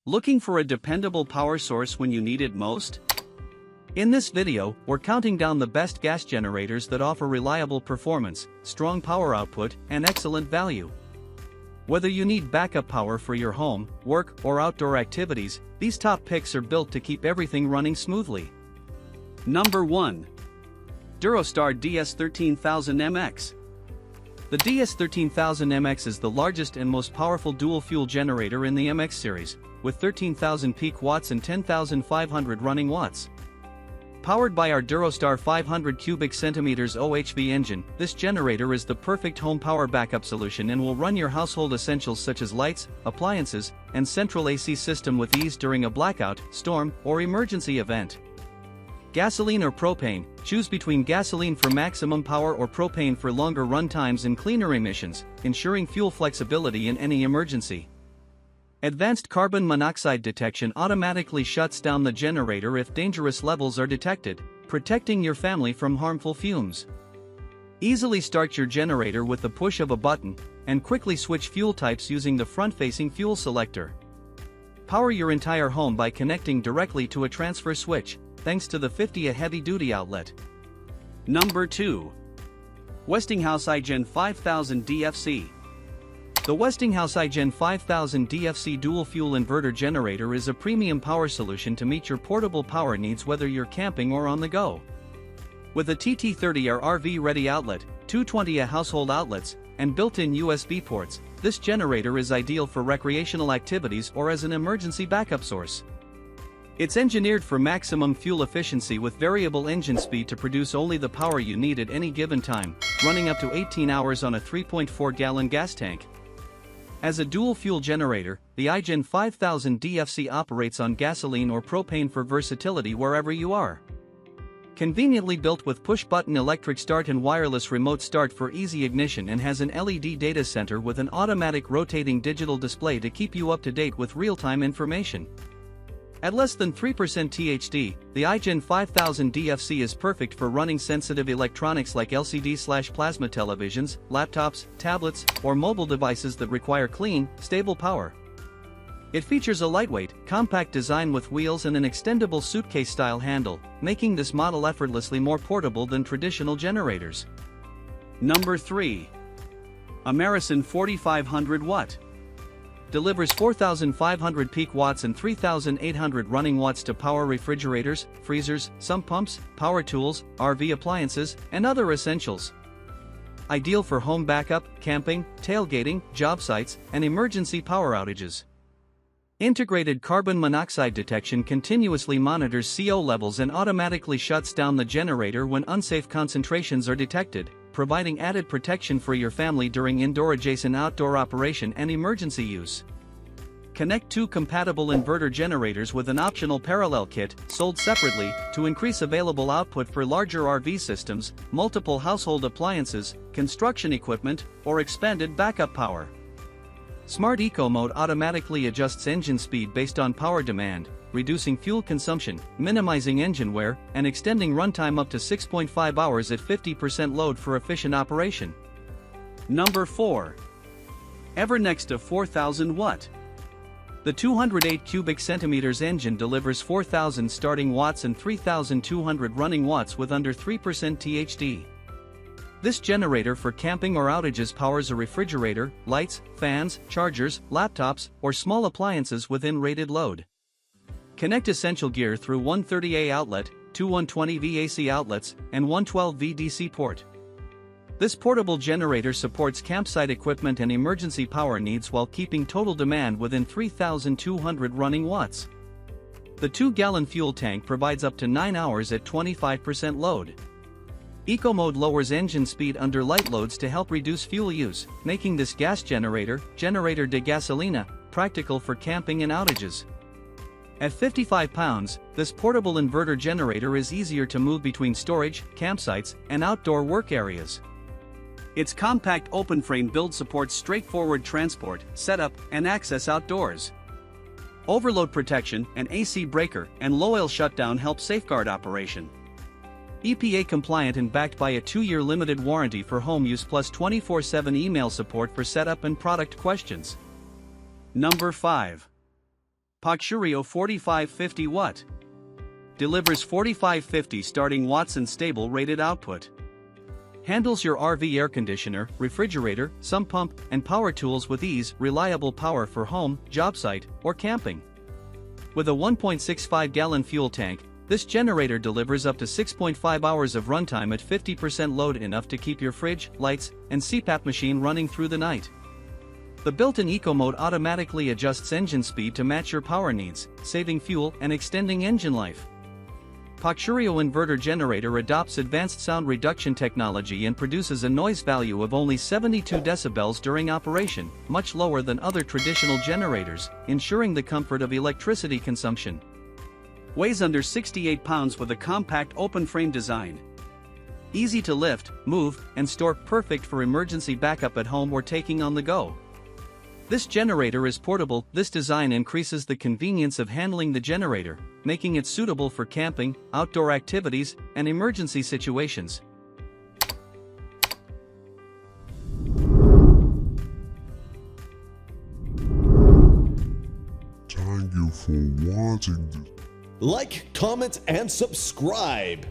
Looking for a dependable power source when you need it most? In this video, we're counting down the best gas generators that offer reliable performance, strong power output, and excellent value. Whether you need backup power for your home, work, or outdoor activities, these top picks are built to keep everything running smoothly. Number 1. Durostar DS13000MX. The DS13000MX is the largest and most powerful dual-fuel generator in the MX series, with 13,000 peak watts and 10,500 running watts. Powered by our Durostar 500 cubic centimeters OHV engine, this generator is the perfect home power backup solution and will run your household essentials such as lights, appliances, and central AC system with ease during a blackout, storm, or emergency event. Gasoline or propane? Choose between gasoline for maximum power or propane for longer run times and cleaner emissions, ensuring fuel flexibility in any emergency. Advanced carbon monoxide detection automatically shuts down the generator if dangerous levels are detected, protecting your family from harmful fumes. Easily start your generator with the push of a button, and quickly switch fuel types using the front-facing fuel selector. Power your entire home by connecting directly to a transfer switch, thanks to the 50A heavy-duty outlet. Number 2. Westinghouse iGen 5000 DFC. The Westinghouse iGen 5000 DFC dual-fuel inverter generator is a premium power solution to meet your portable power needs whether you're camping or on the go. With a TT30R RV-ready outlet, 220A household outlets, and built-in USB ports, this generator is ideal for recreational activities or as an emergency backup source. It's engineered for maximum fuel efficiency with variable engine speed to produce only the power you need at any given time, running up to 18 hours on a 3.4-gallon gas tank. As a dual-fuel generator, the iGen 5000 DFC operates on gasoline or propane for versatility wherever you are. Conveniently built with push-button electric start and wireless remote start for easy ignition, and has an LED data center with an automatic rotating digital display to keep you up to date with real-time information. At less than 3% THD, the iGen 5000 DFC is perfect for running sensitive electronics like LCD/plasma televisions, laptops, tablets, or mobile devices that require clean, stable power. It features a lightweight, compact design with wheels and an extendable suitcase-style handle, making this model effortlessly more portable than traditional generators. Number 3. Amerison 4500 Watt. Delivers 4,500 peak watts and 3,800 running watts to power refrigerators, freezers, sump pumps, power tools, RV appliances, and other essentials. Ideal for home backup, camping, tailgating, job sites, and emergency power outages. Integrated carbon monoxide detection continuously monitors CO levels and automatically shuts down the generator when unsafe concentrations are detected, providing added protection for your family during indoor-adjacent outdoor operation and emergency use. Connect two compatible inverter generators with an optional parallel kit, sold separately, to increase available output for larger RV systems, multiple household appliances, construction equipment, or expanded backup power. Smart Eco Mode automatically adjusts engine speed based on power demand, reducing fuel consumption, minimizing engine wear, and extending runtime up to 6.5 hours at 50% load for efficient operation. Number 4. Evernext 4000 Watt. The 208 cubic centimeters engine delivers 4,000 starting watts and 3,200 running watts with under 3% THD. This generator for camping or outages powers a refrigerator, lights, fans, chargers, laptops, or small appliances within rated load. Connect essential gear through one 30A outlet, two 120V AC outlets, and one 12V DC port. This portable generator supports campsite equipment and emergency power needs while keeping total demand within 3,200 running watts. The 2-gallon fuel tank provides up to 9 hours at 25% load. Eco Mode lowers engine speed under light loads to help reduce fuel use, making this gas generator de gasolina, practical for camping and outages. At 55 pounds, this portable inverter generator is easier to move between storage, campsites, and outdoor work areas. Its compact open-frame build supports straightforward transport, setup, and access outdoors. Overload protection, an AC breaker, and low-oil shutdown help safeguard operation. EPA compliant and backed by a 2-year limited warranty for home use plus 24/7 email support for setup and product questions. Number 5. Pacturio 4550 watt. Delivers 4550 starting watts and stable rated output. Handles your RV air conditioner, refrigerator, sump pump, and power tools with ease. Reliable power for home, job site, or camping. With a 1.65-gallon fuel tank, this generator delivers up to 6.5 hours of runtime at 50% load, enough to keep your fridge, lights, and CPAP machine running through the night. The built-in Eco Mode automatically adjusts engine speed to match your power needs, saving fuel and extending engine life. Pacturio inverter generator adopts advanced sound reduction technology and produces a noise value of only 72 decibels during operation, much lower than other traditional generators, ensuring the comfort of electricity consumption. Weighs under 68 pounds with a compact open-frame design. Easy to lift, move, and store, perfect for emergency backup at home or taking on the go. This generator is portable. This design increases the convenience of handling the generator, making it suitable for camping, outdoor activities, and emergency situations. Thank you for watching this. Like, comment, and subscribe.